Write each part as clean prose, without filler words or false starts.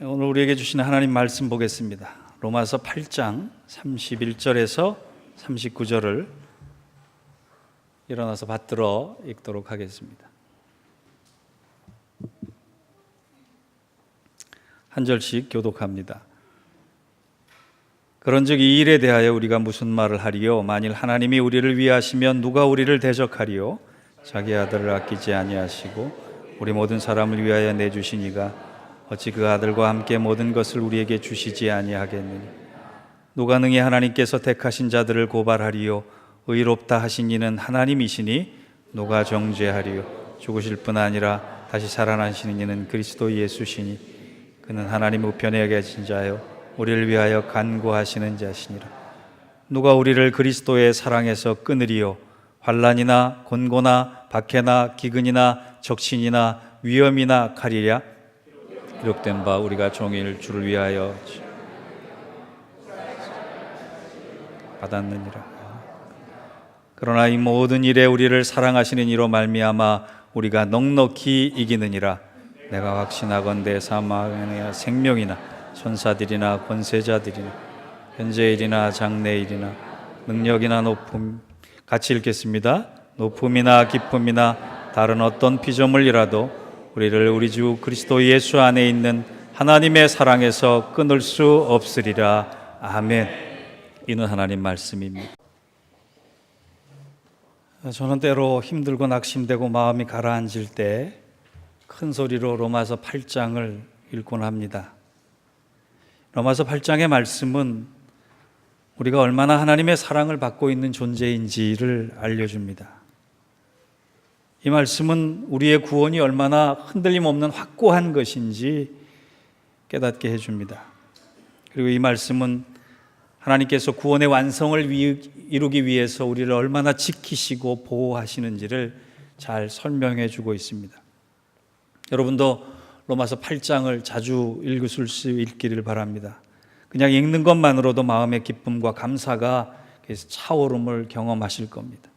오늘 우리에게 주시는 하나님 말씀 보겠습니다. 로마서 8장 31절에서 39절을 일어나서 받들어 읽도록 하겠습니다. 한 절씩 교독합니다. 그런즉 이 일에 대하여 우리가 무슨 말을 하리요? 만일 하나님이 우리를 위하시면 누가 우리를 대적하리요? 자기 아들을 아끼지 아니하시고 우리 모든 사람을 위하여 내주신 이가 어찌 그 아들과 함께 모든 것을 우리에게 주시지 아니하겠느냐? 누가 능히 하나님께서 택하신 자들을 고발하리요? 의롭다 하신 이는 하나님이시니 누가 정죄하리요? 죽으실 뿐 아니라 다시 살아나시는 이는 그리스도 예수시니 그는 하나님 우편에 계신 자요 우리를 위하여 간구하시는 자시니라. 누가 우리를 그리스도의 사랑에서 끊으리요? 환난이나 곤고나 박해나 기근이나 적신이나 위험이나 칼이랴? 기록된 바 우리가 종일 주를 위하여 받았느니라. 그러나 이 모든 일에 우리를 사랑하시는 이로 말미암아 우리가 넉넉히 이기느니라. 내가 확신하건대 사망이나 생명이나 천사들이나 권세자들이나 현재일이나 장래일이나 능력이나 높음, 같이 읽겠습니다. 높음이나 기쁨이나 다른 어떤 피조물이라도 우리를 우리 주 그리스도 예수 안에 있는 하나님의 사랑에서 끊을 수 없으리라. 아멘. 이는 하나님 말씀입니다. 저는 때로 힘들고 낙심되고 마음이 가라앉을 때 큰 소리로 로마서 8장을 읽곤 합니다. 로마서 8장의 말씀은 우리가 얼마나 하나님의 사랑을 받고 있는 존재인지를 알려줍니다. 이 말씀은 우리의 구원이 얼마나 흔들림 없는 확고한 것인지 깨닫게 해줍니다. 그리고 이 말씀은 하나님께서 구원의 완성을 이루기 위해서 우리를 얼마나 지키시고 보호하시는지를 잘 설명해 주고 있습니다. 여러분도 로마서 8장을 자주 읽으실 수 있기를 바랍니다. 그냥 읽는 것만으로도 마음의 기쁨과 감사가 차오름을 경험하실 겁니다.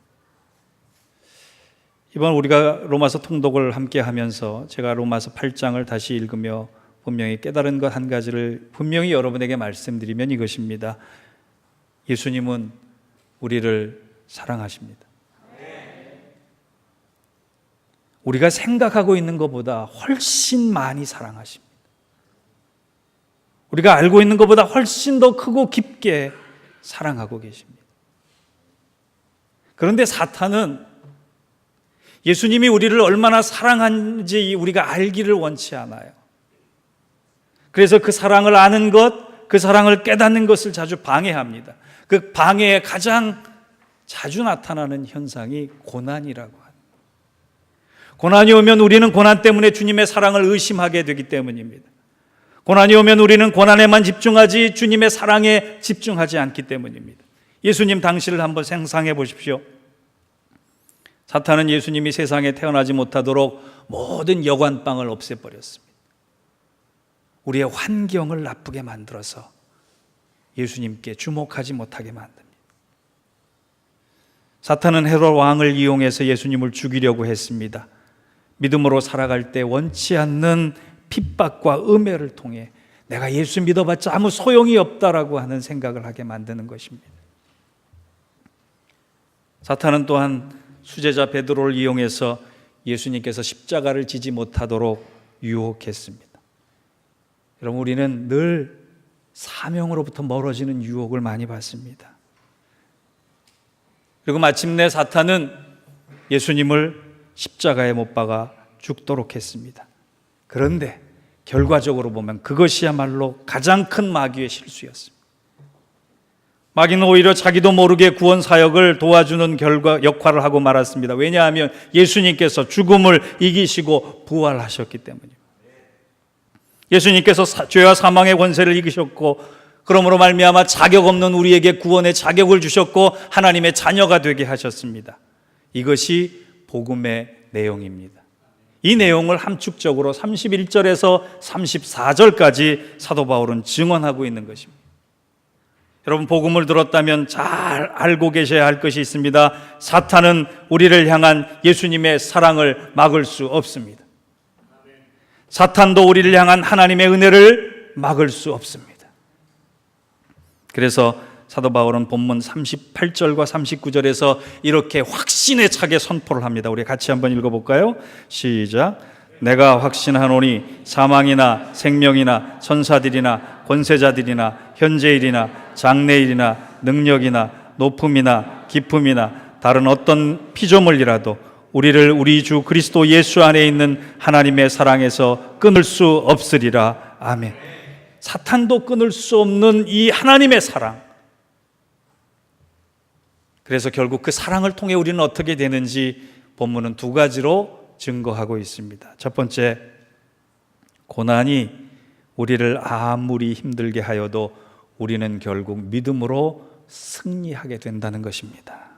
이번 우리가 로마서 통독을 함께 하면서 제가 로마서 8장을 다시 읽으며 분명히 깨달은 것 한 가지를 분명히 여러분에게 말씀드리면 이것입니다. 예수님은 우리를 사랑하십니다. 우리가 생각하고 있는 것보다 훨씬 많이 사랑하십니다. 우리가 알고 있는 것보다 훨씬 더 크고 깊게 사랑하고 계십니다. 그런데 사탄은 예수님이 우리를 얼마나 사랑하는지 우리가 알기를 원치 않아요. 그래서 그 사랑을 아는 것, 그 사랑을 깨닫는 것을 자주 방해합니다. 그 방해에 가장 자주 나타나는 현상이 고난이라고 합니다. 고난이 오면 우리는 고난 때문에 주님의 사랑을 의심하게 되기 때문입니다. 고난이 오면 우리는 고난에만 집중하지 주님의 사랑에 집중하지 않기 때문입니다. 예수님 당시를 한번 상상해 보십시오. 사탄은 예수님이 세상에 태어나지 못하도록 모든 여관방을 없애버렸습니다. 우리의 환경을 나쁘게 만들어서 예수님께 주목하지 못하게 만듭니다. 사탄은 헤롯 왕을 이용해서 예수님을 죽이려고 했습니다. 믿음으로 살아갈 때 원치 않는 핍박과 음해를 통해 내가 예수 믿어봤자 아무 소용이 없다라고 하는 생각을 하게 만드는 것입니다. 사탄은 또한 수제자 베드로를 이용해서 예수님께서 십자가를 지지 못하도록 유혹했습니다. 여러분, 우리는 늘 사명으로부터 멀어지는 유혹을 많이 받습니다. 그리고 마침내 사탄은 예수님을 십자가에 못 박아 죽도록 했습니다. 그런데 결과적으로 보면 그것이야말로 가장 큰 마귀의 실수였습니다. 마귀는 오히려 자기도 모르게 구원 사역을 도와주는 역할을 하고 말았습니다. 왜냐하면 예수님께서 죽음을 이기시고 부활하셨기 때문입니다. 예수님께서 죄와 사망의 권세를 이기셨고 그러므로 말미암아 자격 없는 우리에게 구원의 자격을 주셨고 하나님의 자녀가 되게 하셨습니다. 이것이 복음의 내용입니다. 이 내용을 함축적으로 31절에서 34절까지 사도 바울은 증언하고 있는 것입니다. 여러분, 복음을 들었다면 잘 알고 계셔야 할 것이 있습니다. 사탄은 우리를 향한 예수님의 사랑을 막을 수 없습니다. 사탄도 우리를 향한 하나님의 은혜를 막을 수 없습니다. 그래서 사도 바울은 본문 38절과 39절에서 이렇게 확신에 차게 선포를 합니다. 우리 같이 한번 읽어볼까요? 시작. 내가 확신하노니 사망이나 생명이나 천사들이나 권세자들이나 현재일이나 장래일이나 능력이나 높음이나 깊음이나 다른 어떤 피조물이라도 우리를 우리 주 그리스도 예수 안에 있는 하나님의 사랑에서 끊을 수 없으리라. 아멘. 사탄도 끊을 수 없는 이 하나님의 사랑. 그래서 결국 그 사랑을 통해 우리는 어떻게 되는지 본문은 두 가지로 증거하고 있습니다. 첫 번째, 고난이 우리를 아무리 힘들게 하여도 우리는 결국 믿음으로 승리하게 된다는 것입니다.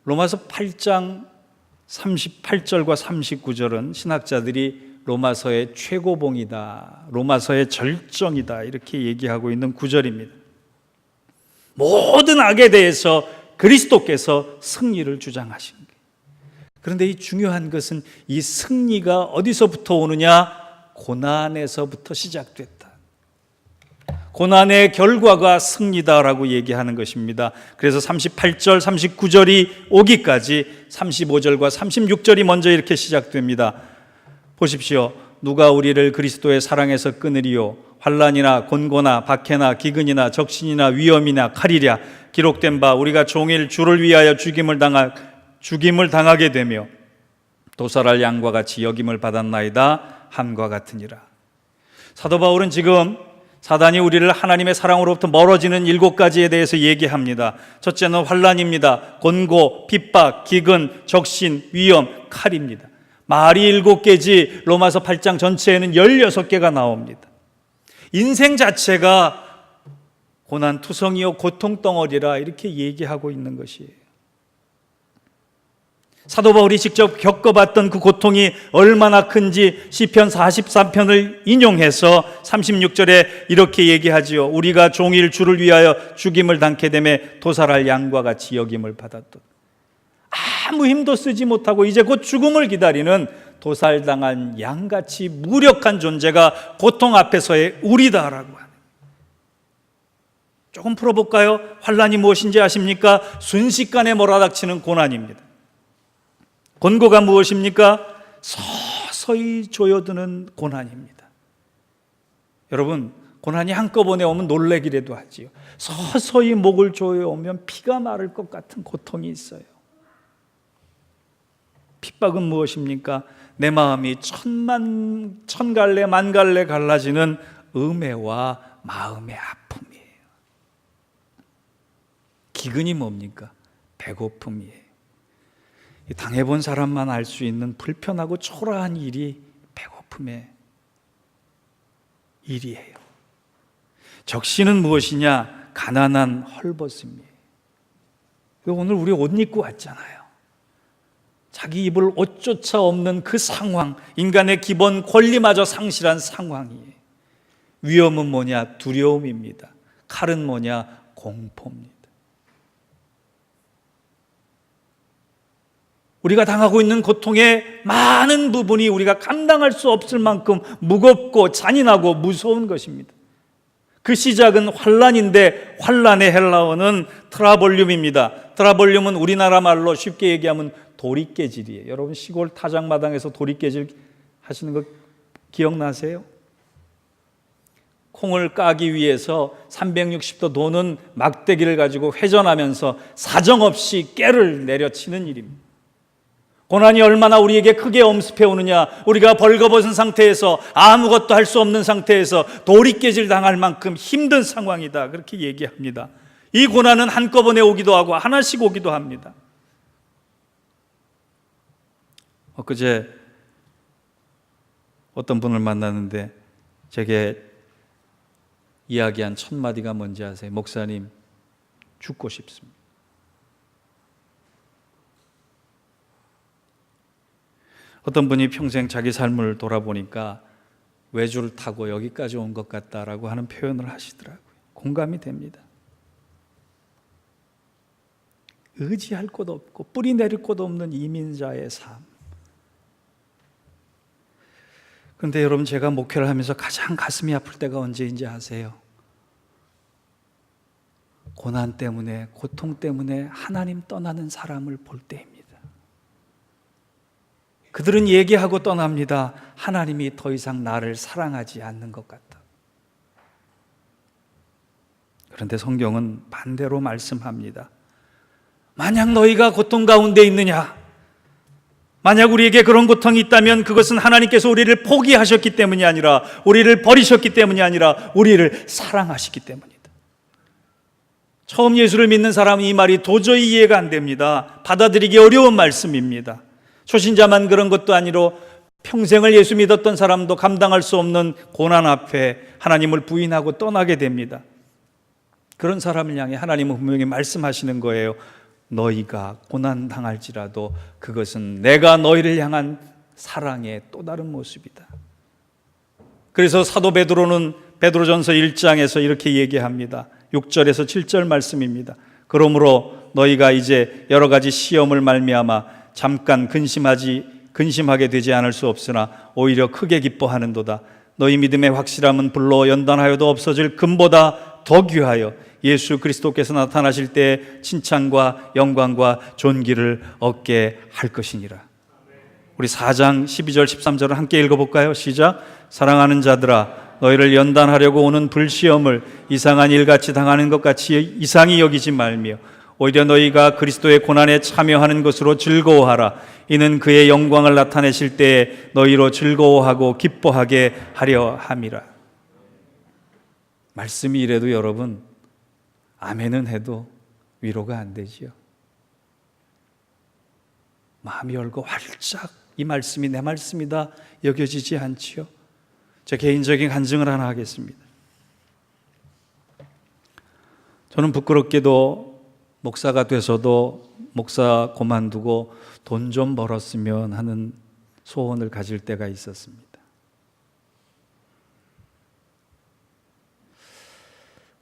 로마서 8장 38절과 39절은 신학자들이 로마서의 최고봉이다, 로마서의 절정이다 이렇게 얘기하고 있는 구절입니다. 모든 악에 대해서 그리스도께서 승리를 주장하신 거예요. 그런데 이 중요한 것은 이 승리가 어디서부터 오느냐? 고난에서부터 시작됐다. 고난의 결과가 승리다라고 얘기하는 것입니다. 그래서 38절, 39절이 오기까지 35절과 36절이 먼저 이렇게 시작됩니다. 보십시오. 누가 우리를 그리스도의 사랑에서 끊으리요? 환난이나 곤고나 박해나 기근이나 적신이나 위험이나 칼이랴. 기록된 바 우리가 종일 주를 위하여 죽임을 당하게 되며 도살할 양과 같이 여김을 받았나이다 함과 같으니라. 사도 바울은 지금 사단이 우리를 하나님의 사랑으로부터 멀어지는 7가지에 대해서 얘기합니다. 첫째는 환난입니다. 곤고, 핍박, 기근, 적신, 위험, 칼입니다. 말이 7개지 로마서 8장 전체에는 16개가 나옵니다. 인생 자체가 고난투성이요 고통덩어리라 이렇게 얘기하고 있는 것이에요. 사도 바울이 직접 겪어봤던 그 고통이 얼마나 큰지 시편 43편을 인용해서 36절에 이렇게 얘기하지요. 우리가 종일 주를 위하여 죽임을 당케 되매 도살할 양과 같이 여김을 받았던, 아무 힘도 쓰지 못하고 이제 곧 죽음을 기다리는 도살당한 양같이 무력한 존재가 고통 앞에서의 우리다라고 하는. 조금 풀어볼까요? 환난이 무엇인지 아십니까? 순식간에 몰아닥치는 고난입니다. 곤고가 무엇입니까? 서서히 조여드는 고난입니다. 여러분, 고난이 한꺼번에 오면 놀래기라도 하지요. 서서히 목을 조여오면 피가 마를 것 같은 고통이 있어요. 핍박은 무엇입니까? 내 마음이 천갈래 만갈래 갈라지는 음해와 마음의 아픔이에요. 기근이 뭡니까? 배고픔이에요. 당해본 사람만 알 수 있는 불편하고 초라한 일이 배고픔의 일이에요. 적신은 무엇이냐? 가난한 헐벗음이에요. 오늘 우리 옷 입고 왔잖아요. 자기 입을 옷조차 없는 그 상황, 인간의 기본 권리마저 상실한 상황이에요. 위험은 뭐냐? 두려움입니다. 칼은 뭐냐? 공포입니다. 우리가 당하고 있는 고통의 많은 부분이 우리가 감당할 수 없을 만큼 무겁고 잔인하고 무서운 것입니다. 그 시작은 환난인데 환난의 헬라어는 트라볼륨입니다. 트라볼륨은 우리나라 말로 쉽게 얘기하면 도리깨질이에요. 여러분 시골 타작마당에서 도리깨질 하시는 거 기억나세요? 콩을 까기 위해서 360도 도는 막대기를 가지고 회전하면서 사정없이 깨를 내려치는 일입니다. 고난이 얼마나 우리에게 크게 엄습해 오느냐. 우리가 벌거벗은 상태에서 아무것도 할 수 없는 상태에서 도리깨질 당할 만큼 힘든 상황이다, 그렇게 얘기합니다. 이 고난은 한꺼번에 오기도 하고 하나씩 오기도 합니다. 엊그제 어떤 분을 만났는데 제게 이야기한 첫 마디가 뭔지 아세요? 목사님, 죽고 싶습니다. 어떤 분이 평생 자기 삶을 돌아보니까 외주를 타고 여기까지 온 것 같다라고 하는 표현을 하시더라고요. 공감이 됩니다. 의지할 곳 없고 뿌리 내릴 곳 없는 이민자의 삶. 그런데 여러분, 제가 목회를 하면서 가장 가슴이 아플 때가 언제인지 아세요? 고난 때문에, 고통 때문에 하나님 떠나는 사람을 볼 때입니다. 그들은 얘기하고 떠납니다. 하나님이 더 이상 나를 사랑하지 않는 것 같다. 그런데 성경은 반대로 말씀합니다. 만약 너희가 고통 가운데 있느냐, 만약 우리에게 그런 고통이 있다면 그것은 하나님께서 우리를 포기하셨기 때문이 아니라, 우리를 버리셨기 때문이 아니라 우리를 사랑하시기 때문이다. 처음 예수를 믿는 사람은 이 말이 도저히 이해가 안 됩니다. 받아들이기 어려운 말씀입니다. 초신자만 그런 것도 아니로 평생을 예수 믿었던 사람도 감당할 수 없는 고난 앞에 하나님을 부인하고 떠나게 됩니다. 그런 사람을 향해 하나님은 분명히 말씀하시는 거예요. 너희가 고난 당할지라도 그것은 내가 너희를 향한 사랑의 또 다른 모습이다. 그래서 사도 베드로는 베드로전서 1장에서 이렇게 얘기합니다. 6절에서 7절 말씀입니다. 그러므로 너희가 이제 여러 가지 시험을 말미암아 잠깐 근심하게 되지 않을 수 없으나 오히려 크게 기뻐하는도다. 너희 믿음의 확실함은 불로 연단하여도 없어질 금보다 더 귀하여 예수 그리스도께서 나타나실 때 칭찬과 영광과 존귀를 얻게 할 것이니라. 우리 4장 12절 13절을 함께 읽어볼까요? 시작. 사랑하는 자들아, 너희를 연단하려고 오는 불시험을 이상한 일같이 당하는 것 같이 이상히 여기지 말며 오히려 너희가 그리스도의 고난에 참여하는 것으로 즐거워하라. 이는 그의 영광을 나타내실 때에 너희로 즐거워하고 기뻐하게 하려 함이라. 말씀이 이래도 여러분, 아멘은 해도 위로가 안 되지요. 마음이 열고 활짝 이 말씀이 내 말씀이다 여겨지지 않지요. 제 개인적인 간증을 하나 하겠습니다. 저는 부끄럽게도 목사가 돼서도 목사 그만두고 돈 좀 벌었으면 하는 소원을 가질 때가 있었습니다.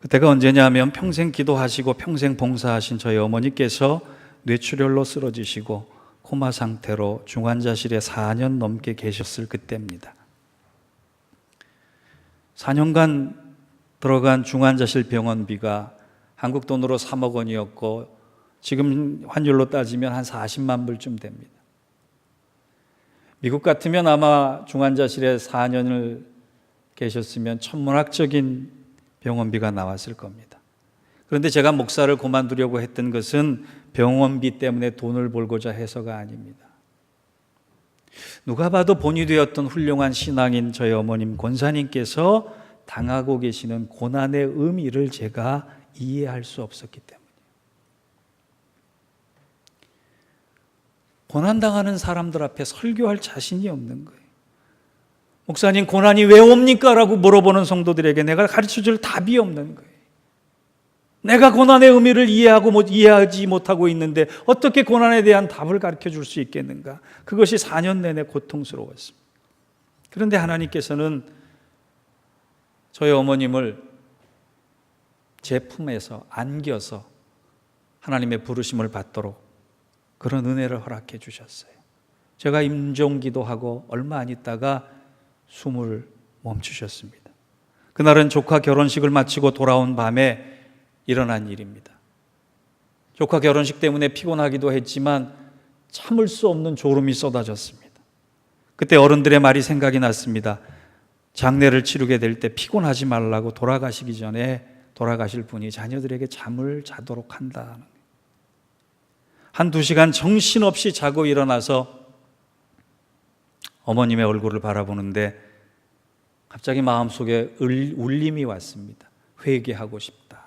그때가 언제냐면 평생 기도하시고 평생 봉사하신 저희 어머니께서 뇌출혈로 쓰러지시고 코마 상태로 중환자실에 4년 넘게 계셨을 그때입니다. 4년간 들어간 중환자실 병원비가 한국 돈으로 3억 원이었고 지금 환율로 따지면 한 40만 불쯤 됩니다. 미국 같으면 아마 중환자실에 4년을 계셨으면 천문학적인 병원비가 나왔을 겁니다. 그런데 제가 목사를 그만두려고 했던 것은 병원비 때문에 돈을 벌고자 해서가 아닙니다. 누가 봐도 본이 되었던 훌륭한 신앙인 저희 어머님 권사님께서 당하고 계시는 고난의 의미를 제가 이해할 수 없었기 때문이에요. 고난당하는 사람들 앞에 설교할 자신이 없는 거예요. 목사님, 고난이 왜 옵니까? 라고 물어보는 성도들에게 내가 가르쳐줄 답이 없는 거예요. 내가 고난의 의미를 이해하지 못하고 있는데 어떻게 고난에 대한 답을 가르쳐줄 수 있겠는가? 그것이 4년 내내 고통스러웠습니다. 그런데 하나님께서는 저희 어머님을 제 품에서 안겨서 하나님의 부르심을 받도록 그런 은혜를 허락해 주셨어요. 제가 임종기도하고 얼마 안 있다가 숨을 멈추셨습니다. 그날은 조카 결혼식을 마치고 돌아온 밤에 일어난 일입니다. 조카 결혼식 때문에 피곤하기도 했지만 참을 수 없는 졸음이 쏟아졌습니다. 그때 어른들의 말이 생각이 났습니다. 장례를 치르게 될 때 피곤하지 말라고 돌아가시기 전에 돌아가실 분이 자녀들에게 잠을 자도록 한다. 한두 시간 정신없이 자고 일어나서 어머님의 얼굴을 바라보는데 갑자기 마음속에 울림이 왔습니다. 회개하고 싶다.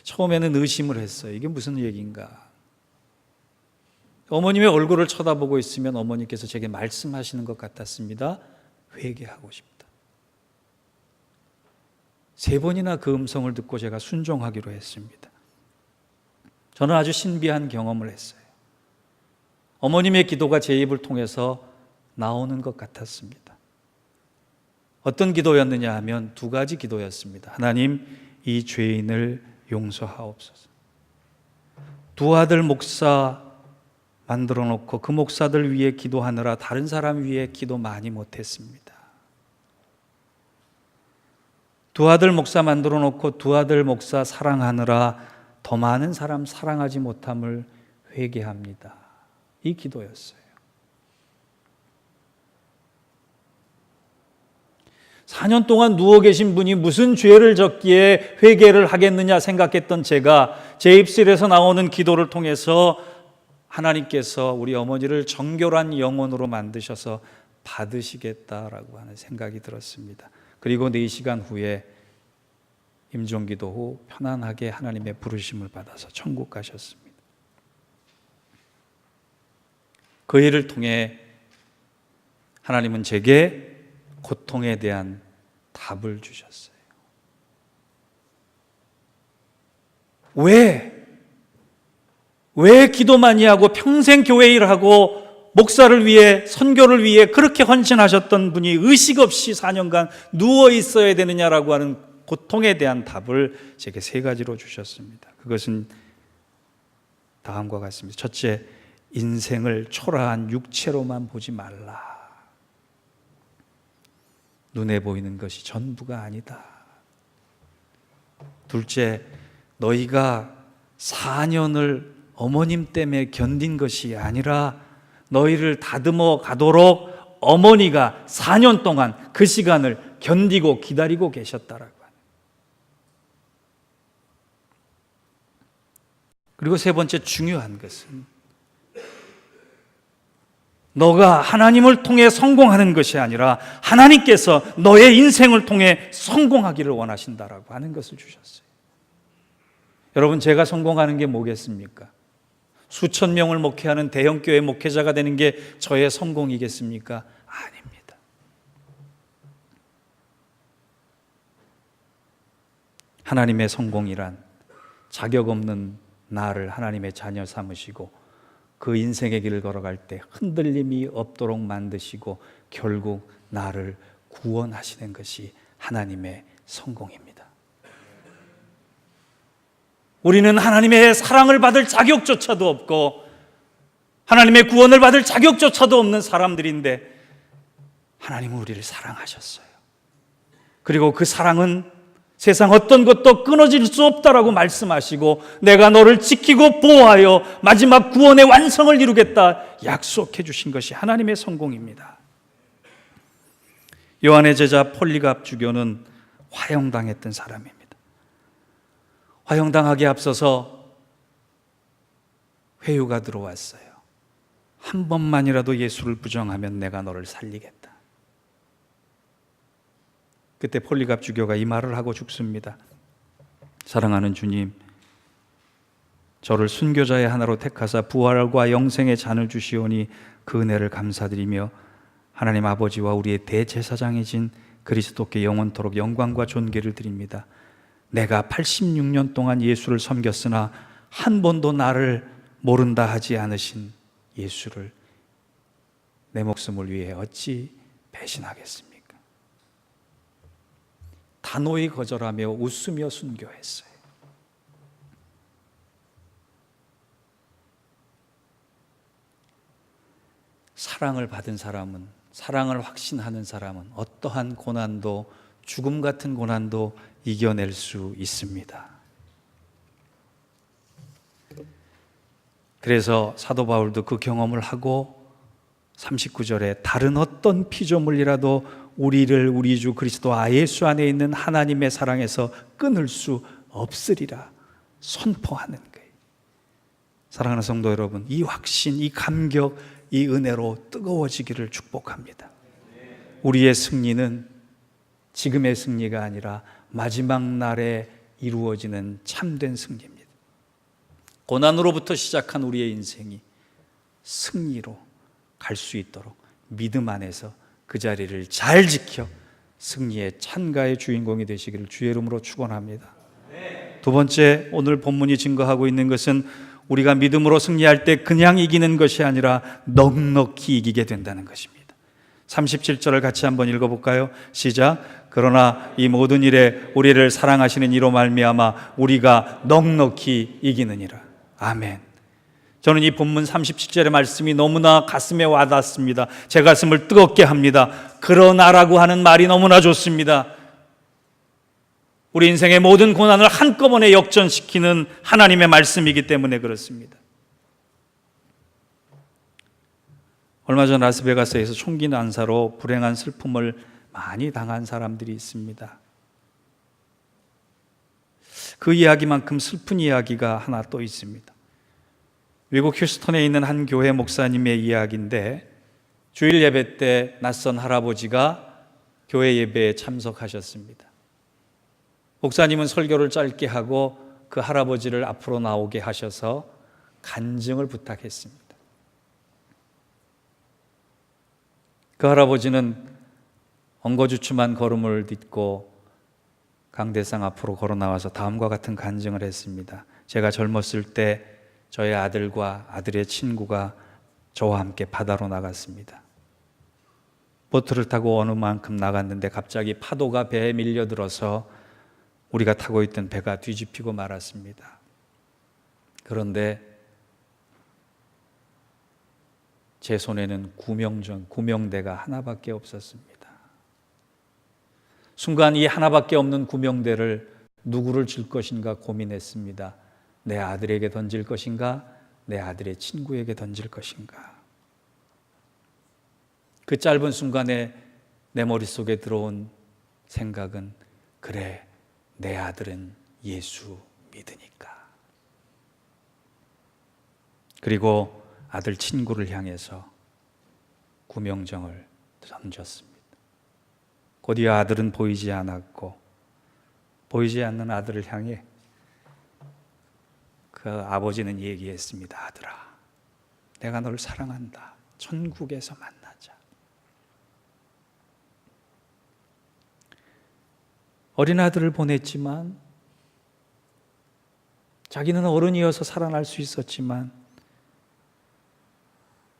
처음에는 의심을 했어요. 이게 무슨 얘기인가? 어머님의 얼굴을 쳐다보고 있으면 어머니께서 제게 말씀하시는 것 같았습니다. 회개하고 싶다. 3번이나 그 음성을 듣고 제가 순종하기로 했습니다. 저는 아주 신비한 경험을 했어요. 어머님의 기도가 제 입을 통해서 나오는 것 같았습니다. 어떤 기도였느냐 하면 2가지 기도였습니다. 하나님, 이 죄인을 용서하옵소서. 2 아들 목사 만들어 놓고 그 목사들 위해 기도하느라 다른 사람 위해 기도 많이 못했습니다. 두 아들 목사 만들어 놓고 두 아들 목사 사랑하느라 더 많은 사람 사랑하지 못함을 회개합니다. 이 기도였어요. 4년 동안 누워 계신 분이 무슨 죄를 졌기에 회개를 하겠느냐 생각했던 제가 제 입술에서 나오는 기도를 통해서 하나님께서 우리 어머니를 정결한 영혼으로 만드셔서 받으시겠다라고 하는 생각이 들었습니다. 그리고 4시간 후에 임종기도 후 편안하게 하나님의 부르심을 받아서 천국 가셨습니다. 그 일을 통해 하나님은 제게 고통에 대한 답을 주셨어요. 왜 기도 많이 하고 평생 교회 일하고 목사를 위해 선교를 위해 그렇게 헌신하셨던 분이 의식 없이 4년간 누워 있어야 되느냐라고 하는 고통에 대한 답을 제게 3가지로 주셨습니다. 그것은 다음과 같습니다. 첫째, 인생을 초라한 육체로만 보지 말라. 눈에 보이는 것이 전부가 아니다. 둘째, 너희가 4년을 어머님 때문에 견딘 것이 아니라 너희를 다듬어 가도록 어머니가 4년 동안 그 시간을 견디고 기다리고 계셨다라고 하는. 그리고 3번째 중요한 것은 너가 하나님을 통해 성공하는 것이 아니라 하나님께서 너의 인생을 통해 성공하기를 원하신다라고 하는 것을 주셨어요. 여러분, 제가 성공하는 게 뭐겠습니까? 수천 명을 목회하는 대형교회 목회자가 되는 게 저의 성공이겠습니까? 아닙니다. 하나님의 성공이란 자격 없는 나를 하나님의 자녀 삼으시고 그 인생의 길을 걸어갈 때 흔들림이 없도록 만드시고 결국 나를 구원하시는 것이 하나님의 성공입니다. 우리는 하나님의 사랑을 받을 자격조차도 없고 하나님의 구원을 받을 자격조차도 없는 사람들인데 하나님은 우리를 사랑하셨어요. 그리고 그 사랑은 세상 어떤 것도 끊어질 수 없다라고 말씀하시고 내가 너를 지키고 보호하여 마지막 구원의 완성을 이루겠다 약속해 주신 것이 하나님의 성공입니다. 요한의 제자 폴리갑 주교는 화형당했던 사람입니다. 화형당하기에 앞서서 회유가 들어왔어요. 한 번만이라도 예수를 부정하면 내가 너를 살리겠다. 그때 폴리갑 주교가 이 말을 하고 죽습니다. 사랑하는 주님, 저를 순교자의 하나로 택하사 부활과 영생의 잔을 주시오니 그 은혜를 감사드리며 하나님 아버지와 우리의 대제사장이신 그리스도께 영원토록 영광과 존귀를 드립니다. 내가 86년 동안 예수를 섬겼으나 한 번도 나를 모른다 하지 않으신 예수를 내 목숨을 위해 어찌 배신하겠습니까? 단호히 거절하며 웃으며 순교했어요. 사랑을 받은 사람은, 사랑을 확신하는 사람은 어떠한 고난도, 죽음 같은 고난도 이겨낼 수 있습니다. 그래서 사도 바울도 그 경험을 하고 39절에 다른 어떤 피조물이라도 우리를 우리 주 그리스도 예수 안에 있는 하나님의 사랑에서 끊을 수 없으리라 선포하는 거예요. 사랑하는 성도 여러분, 이 확신, 이 감격, 이 은혜로 뜨거워지기를 축복합니다. 우리의 승리는 지금의 승리가 아니라 마지막 날에 이루어지는 참된 승리입니다. 고난으로부터 시작한 우리의 인생이 승리로 갈 수 있도록 믿음 안에서 그 자리를 잘 지켜 승리의 찬가의 주인공이 되시기를 주의 이름으로 축원합니다. 두 번째, 오늘 본문이 증거하고 있는 것은 우리가 믿음으로 승리할 때 그냥 이기는 것이 아니라 넉넉히 이기게 된다는 것입니다. 37절을 같이 한번 읽어볼까요? 시작. 그러나 이 모든 일에 우리를 사랑하시는 이로 말미암아 우리가 넉넉히 이기느니라. 아멘. 저는 이 본문 37절의 말씀이 너무나 가슴에 와닿습니다. 제 가슴을 뜨겁게 합니다. 그러나라고 하는 말이 너무나 좋습니다. 우리 인생의 모든 고난을 한꺼번에 역전시키는 하나님의 말씀이기 때문에 그렇습니다. 얼마 전 라스베가스에서 총기 난사로 불행한 슬픔을 많이 당한 사람들이 있습니다. 그 이야기만큼 슬픈 이야기가 하나 또 있습니다. 미국 휴스턴에 있는 한 교회 목사님의 이야기인데, 주일 예배 때 낯선 할아버지가 교회 예배에 참석하셨습니다. 목사님은 설교를 짧게 하고 그 할아버지를 앞으로 나오게 하셔서 간증을 부탁했습니다. 그 할아버지는 엉거주춤한 걸음을 딛고 강대상 앞으로 걸어 나와서 다음과 같은 간증을 했습니다. 제가 젊었을 때 저의 아들과 아들의 친구가 저와 함께 바다로 나갔습니다. 보트를 타고 어느 만큼 나갔는데 갑자기 파도가 배에 밀려들어서 우리가 타고 있던 배가 뒤집히고 말았습니다. 그런데 제 손에는 구명대가 하나밖에 없었습니다. 순간 이 하나밖에 없는 구명대를 누구를 줄 것인가 고민했습니다. 내 아들에게 던질 것인가? 내 아들의 친구에게 던질 것인가? 그 짧은 순간에 내 머릿속에 들어온 생각은, 그래, 내 아들은 예수 믿으니까. 그리고 아들 친구를 향해서 구명정을 던졌습니다. 곧이어 아들은 보이지 않았고, 보이지 않는 아들을 향해 그 아버지는 얘기했습니다. 아들아, 내가 널 사랑한다. 천국에서 만나자. 어린 아들을 보냈지만, 자기는 어른이어서 살아날 수 있었지만,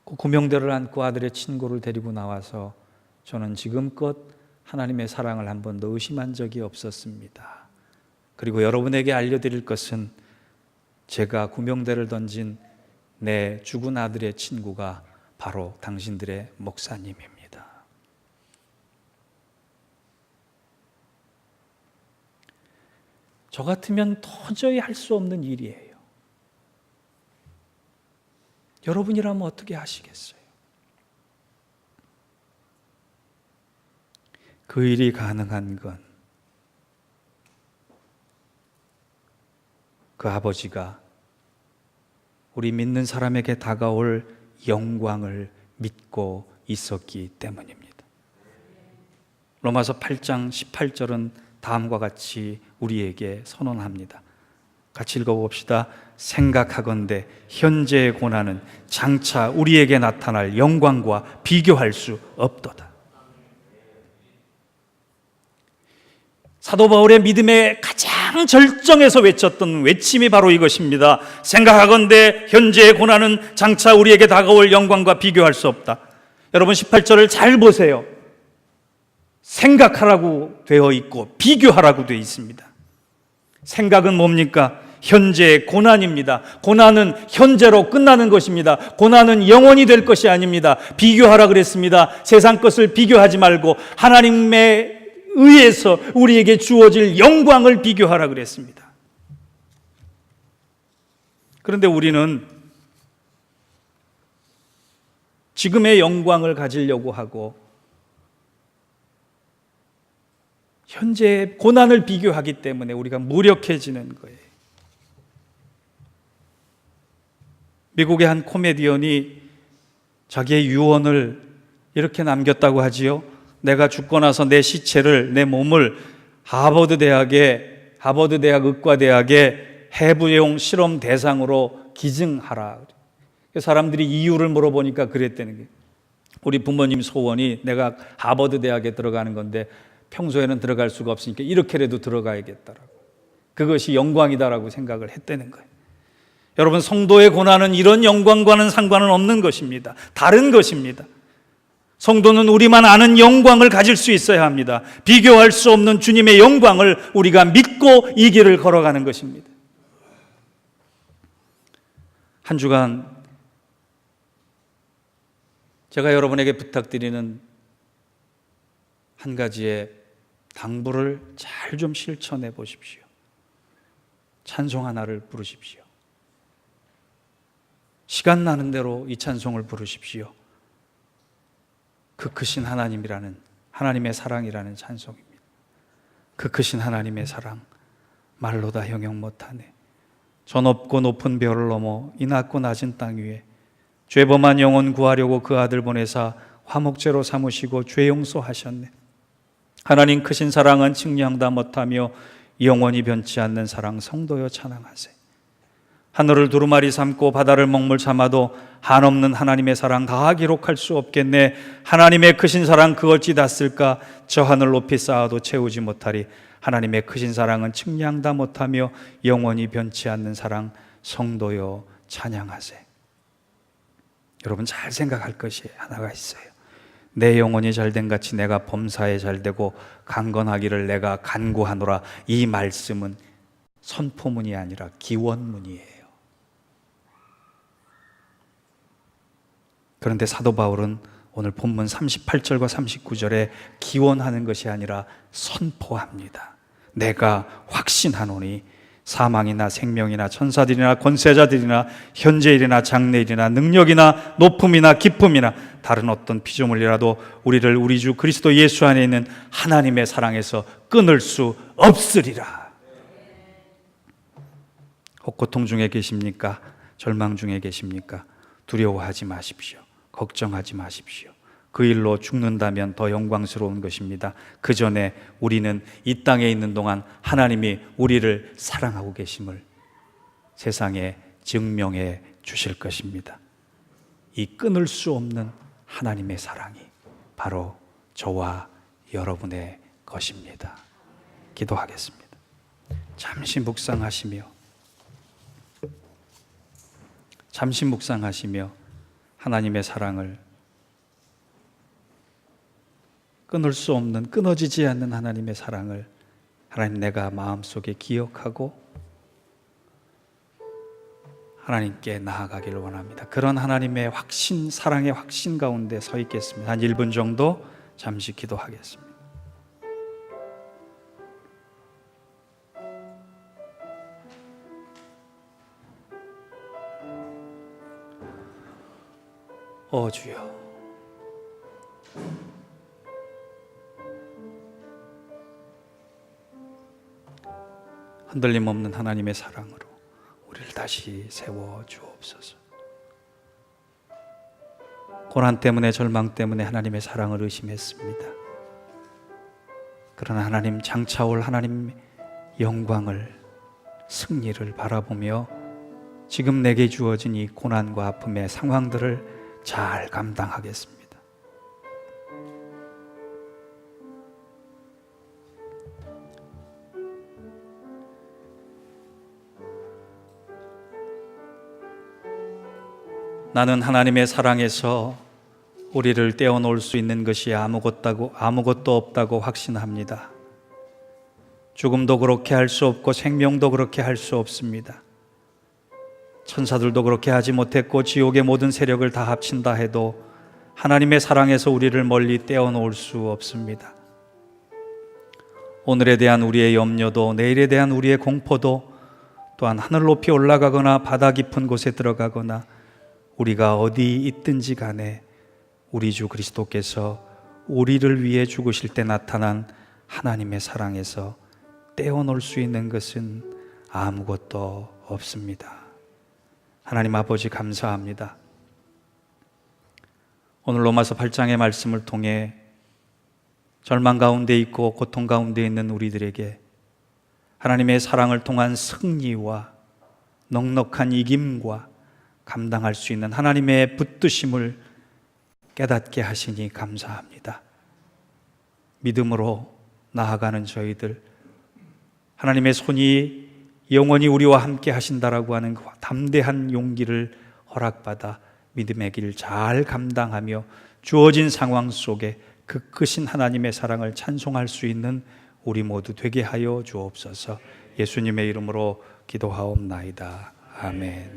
그 구명대를 안고 아들의 친구를 데리고 나와서 저는 지금껏 하나님의 사랑을 한 번도 의심한 적이 없었습니다. 그리고 여러분에게 알려드릴 것은, 제가 구명대를 던진 내 죽은 아들의 친구가 바로 당신들의 목사님입니다. 저 같으면 도저히 할 수 없는 일이에요. 여러분이라면 어떻게 하시겠어요? 그 일이 가능한 건 그 아버지가 우리 믿는 사람에게 다가올 영광을 믿고 있었기 때문입니다. 로마서 8장 18절은 다음과 같이 우리에게 선언합니다. 같이 읽어봅시다. 생각하건대 현재의 고난은 장차 우리에게 나타날 영광과 비교할 수 없도다. 사도 바울의 믿음의 가장 절정에서 외쳤던 외침이 바로 이것입니다. 생각하건대 현재의 고난은 장차 우리에게 다가올 영광과 비교할 수 없다. 여러분 18절을 잘 보세요. 생각하라고 되어 있고 비교하라고 되어 있습니다. 생각은 뭡니까? 현재의 고난입니다. 고난은 현재로 끝나는 것입니다. 고난은 영원히 될 것이 아닙니다. 비교하라 그랬습니다. 세상 것을 비교하지 말고 하나님의 의해서 우리에게 주어질 영광을 비교하라 그랬습니다. 그런데 우리는 지금의 영광을 가지려고 하고 현재의 고난을 비교하기 때문에 우리가 무력해지는 거예요. 미국의 한 코미디언이 자기의 유언을 이렇게 남겼다고 하지요. 내가 죽고 나서 내 시체를, 내 몸을 하버드 대학 의과대학의 해부용 실험 대상으로 기증하라. 사람들이 이유를 물어보니까 그랬다는 게, 우리 부모님 소원이 내가 하버드 대학에 들어가는 건데 평소에는 들어갈 수가 없으니까 이렇게라도 들어가야겠다라고, 그것이 영광이다라고 생각을 했다는 거예요. 여러분, 성도의 고난은 이런 영광과는 상관은 없는 것입니다. 다른 것입니다. 성도는 우리만 아는 영광을 가질 수 있어야 합니다. 비교할 수 없는 주님의 영광을 우리가 믿고 이 길을 걸어가는 것입니다. 한 주간 제가 여러분에게 부탁드리는 한 가지의 당부를 잘 좀 실천해 보십시오. 찬송 하나를 부르십시오. 시간 나는 대로 이 찬송을 부르십시오. 그 크신 하나님이라는, 하나님의 사랑이라는 찬송입니다. 그 크신 하나님의 사랑 말로 다 형용 못하네. 저 높고 높은 별을 넘어 이 낮고 낮은 땅 위에 죄범한 영혼 구하려고 그 아들 보내사 화목제로 삼으시고 죄 용서하셨네. 하나님 크신 사랑은 측량다 못하며 영원히 변치 않는 사랑 성도여 찬양하세. 하늘을 두루마리 삼고 바다를 먹물 삼아도 한없는 하나님의 사랑 다 기록할 수 없겠네. 하나님의 크신 사랑 그 어찌 다 쓸까? 저 하늘 높이 쌓아도 채우지 못하리. 하나님의 크신 사랑은 측량 다 못하며 영원히 변치 않는 사랑 성도여 찬양하세. 여러분 잘 생각할 것이 하나가 있어요. 내 영혼이 잘된 같이 내가 범사에 잘되고 강건하기를 내가 간구하노라. 이 말씀은 선포문이 아니라 기원문이에요. 그런데 사도 바울은 오늘 본문 38절과 39절에 기원하는 것이 아니라 선포합니다. 내가 확신하노니 사망이나 생명이나 천사들이나 권세자들이나 현재일이나 장래일이나 능력이나 높음이나 기쁨이나 다른 어떤 피조물이라도 우리를 우리 주 그리스도 예수 안에 있는 하나님의 사랑에서 끊을 수 없으리라. 혹 고통 중에 계십니까? 절망 중에 계십니까? 두려워하지 마십시오. 걱정하지 마십시오. 그 일로 죽는다면 더 영광스러운 것입니다. 그 전에 우리는 이 땅에 있는 동안 하나님이 우리를 사랑하고 계심을 세상에 증명해 주실 것입니다. 이 끊을 수 없는 하나님의 사랑이 바로 저와 여러분의 것입니다. 기도하겠습니다. 잠시 묵상하시며 하나님의 사랑을, 끊을 수 없는, 끊어지지 않는 하나님의 사랑을 하나님 내가 마음속에 기억하고 하나님께 나아가기를 원합니다. 그런 하나님의 확신, 사랑의 확신 가운데 서 있겠습니다. 한 1분 정도 잠시 기도하겠습니다. 주여, 흔들림 없는 하나님의 사랑으로 우리를 다시 세워 주옵소서. 고난 때문에, 절망 때문에 하나님의 사랑을 의심했습니다. 그러나 하나님, 장차 올 하나님 영광을, 승리를 바라보며 지금 내게 주어진 이 고난과 아픔의 상황들을 잘 감당하겠습니다. 나는 하나님의 사랑에서 우리를 떼어놓을 수 있는 것이 아무것도 없다고 확신합니다. 죽음도 그렇게 할 수 없고 생명도 그렇게 할 수 없습니다. 천사들도 그렇게 하지 못했고 지옥의 모든 세력을 다 합친다 해도 하나님의 사랑에서 우리를 멀리 떼어놓을 수 없습니다. 오늘에 대한 우리의 염려도, 내일에 대한 우리의 공포도, 또한 하늘 높이 올라가거나 바다 깊은 곳에 들어가거나 우리가 어디 있든지 간에 우리 주 그리스도께서 우리를 위해 죽으실 때 나타난 하나님의 사랑에서 떼어놓을 수 있는 것은 아무것도 없습니다. 하나님 아버지, 감사합니다. 오늘 로마서 8장의 말씀을 통해 절망 가운데 있고 고통 가운데 있는 우리들에게 하나님의 사랑을 통한 승리와 넉넉한 이김과 감당할 수 있는 하나님의 붙드심을 깨닫게 하시니 감사합니다. 믿음으로 나아가는 저희들, 하나님의 손이 영원히 우리와 함께 하신다라고 하는 그 담대한 용기를 허락받아 믿음의 길 잘 감당하며 주어진 상황 속에 그 크신 하나님의 사랑을 찬송할 수 있는 우리 모두 되게 하여 주옵소서. 예수님의 이름으로 기도하옵나이다. 아멘.